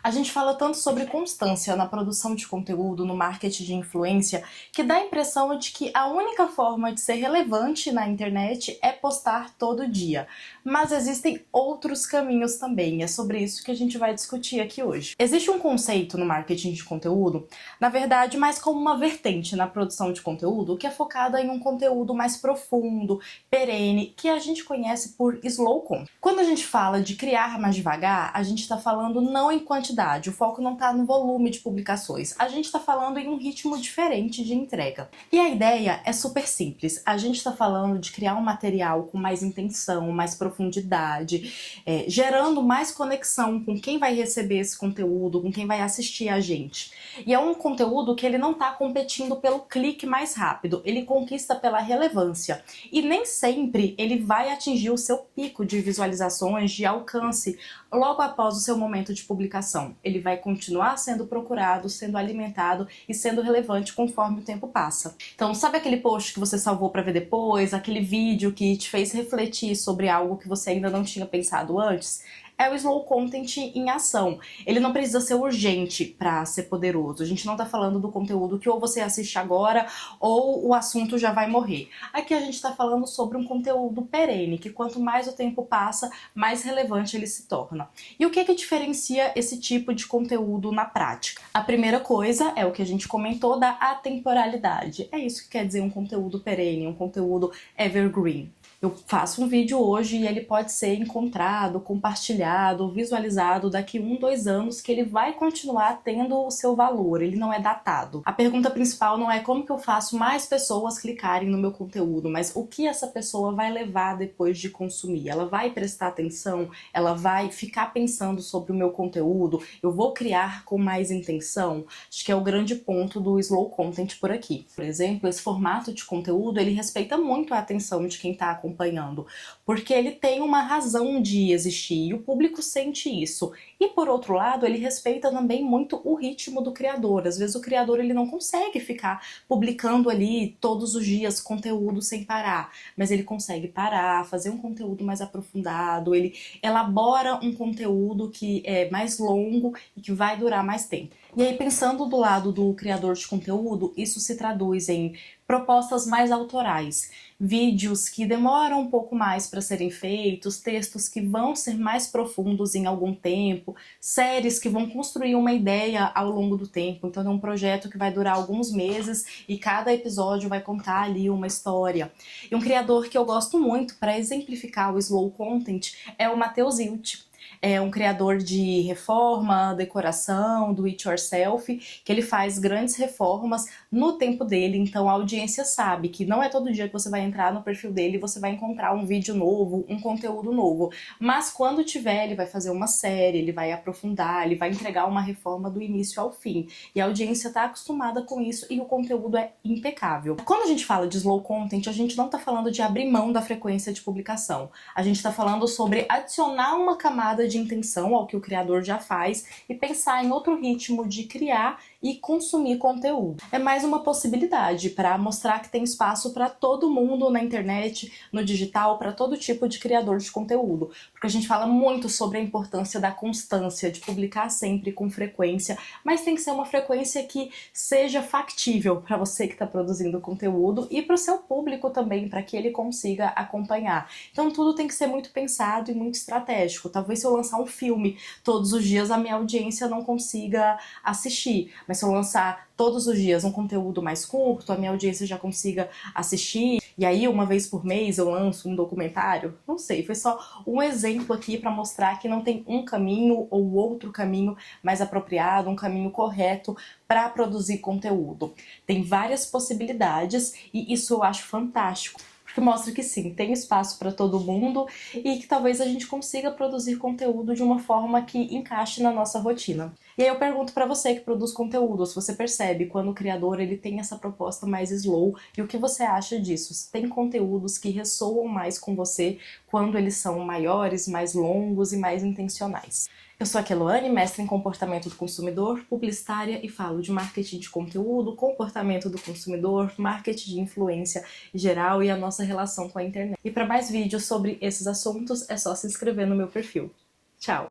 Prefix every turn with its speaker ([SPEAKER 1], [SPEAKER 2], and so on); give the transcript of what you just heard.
[SPEAKER 1] A gente fala tanto sobre constância na produção de conteúdo, no marketing de influência, que dá a impressão de que a única forma de ser relevante na internet é postar todo dia. Mas existem outros caminhos também, é sobre isso que a gente vai discutir aqui hoje. Existe um conceito no marketing de conteúdo, na verdade, mais como uma vertente na produção de conteúdo, que é focada em um conteúdo mais profundo, perene, que a gente conhece por slow content. Quando a gente fala de criar mais devagar, a gente está falando não em quantidade, o foco não está no volume de publicações, a gente está falando em um ritmo diferente de entrega. E a ideia é super simples, a gente está falando de criar um material com mais intenção, mais profundidade, gerando mais conexão com quem vai receber esse conteúdo, com quem vai assistir a gente. E é um conteúdo que ele não está competindo pelo clique mais rápido, ele conquista pela relevância. E nem sempre ele vai atingir o seu pico de visualizações, de alcance, logo após o seu momento de publicação. Ele vai continuar sendo procurado, sendo alimentado e sendo relevante conforme o tempo passa. Então, sabe aquele post que você salvou para ver depois, aquele vídeo que te fez refletir sobre algo que você ainda não tinha pensado antes? É o slow content em ação. Ele não precisa ser urgente para ser poderoso. A gente não tá falando do conteúdo que ou você assiste agora ou o assunto já vai morrer. Aqui a gente tá falando sobre um conteúdo perene, que quanto mais o tempo passa, mais relevante ele se torna. E o que diferencia esse tipo de conteúdo na prática? A primeira coisa é o que a gente comentou da atemporalidade. É isso que quer dizer um conteúdo perene, um conteúdo evergreen. Eu faço um vídeo hoje e ele pode ser encontrado, compartilhado, visualizado daqui 1, 2 anos, que ele vai continuar tendo o seu valor, ele não é datado. A pergunta principal não é como que eu faço mais pessoas clicarem no meu conteúdo, mas o que essa pessoa vai levar depois de consumir. Ela vai prestar atenção, ela vai ficar pensando sobre o meu conteúdo, eu vou criar com mais intenção. Acho que é o grande ponto do slow content por aqui. Por exemplo, esse formato de conteúdo, ele respeita muito a atenção de quem está acompanhando, porque ele tem uma razão de existir e o público sente isso. E por outro lado, ele respeita também muito o ritmo do criador. Às vezes o criador ele não consegue ficar publicando ali todos os dias conteúdo sem parar, mas ele consegue parar, fazer um conteúdo mais aprofundado, ele elabora um conteúdo que é mais longo e que vai durar mais tempo. E aí, pensando do lado do criador de conteúdo, isso se traduz em propostas mais autorais, vídeos que demoram um pouco mais para serem feitos, textos que vão ser mais profundos em algum tempo, séries que vão construir uma ideia ao longo do tempo. Então é um projeto que vai durar alguns meses e cada episódio vai contar ali uma história. E um criador que eu gosto muito para exemplificar o slow content é o Matheus Hilty. É um criador de reforma, decoração, do it yourself, que ele faz grandes reformas no tempo dele, então a audiência sabe que não é todo dia que você vai entrar no perfil dele e você vai encontrar um vídeo novo, um conteúdo novo, mas quando tiver ele vai fazer uma série, ele vai aprofundar, ele vai entregar uma reforma do início ao fim, e a audiência está acostumada com isso e o conteúdo é impecável. Quando a gente fala de slow content, a gente não está falando de abrir mão da frequência de publicação, a gente está falando sobre adicionar uma camada de intenção ao que o criador já faz e pensar em outro ritmo de criar e consumir conteúdo. É mais uma possibilidade para mostrar que tem espaço para todo mundo na internet, no digital, para todo tipo de criador de conteúdo, porque a gente fala muito sobre a importância da constância, de publicar sempre com frequência, mas tem que ser uma frequência que seja factível para você que está produzindo conteúdo e para o seu público também, para que ele consiga acompanhar. Então tudo tem que ser muito pensado e muito estratégico. Talvez se eu lançar um filme todos os dias, a minha audiência não consiga assistir, mas se eu lançar todos os dias um conteúdo mais curto, a minha audiência já consiga assistir, e aí uma vez por mês eu lanço um documentário, não sei, foi só um exemplo aqui para mostrar que não tem um caminho ou outro caminho mais apropriado, um caminho correto para produzir conteúdo. Tem várias possibilidades e isso eu acho fantástico, porque mostra que sim, tem espaço para todo mundo e que talvez a gente consiga produzir conteúdo de uma forma que encaixe na nossa rotina. E aí eu pergunto para você que produz conteúdo, se você percebe quando o criador ele tem essa proposta mais slow e o que você acha disso? Se tem conteúdos que ressoam mais com você quando eles são maiores, mais longos e mais intencionais. Eu sou a Keloane, mestre em comportamento do consumidor, publicitária e falo de marketing de conteúdo, comportamento do consumidor, marketing de influência geral e a nossa relação com a internet. E para mais vídeos sobre esses assuntos é só se inscrever no meu perfil. Tchau!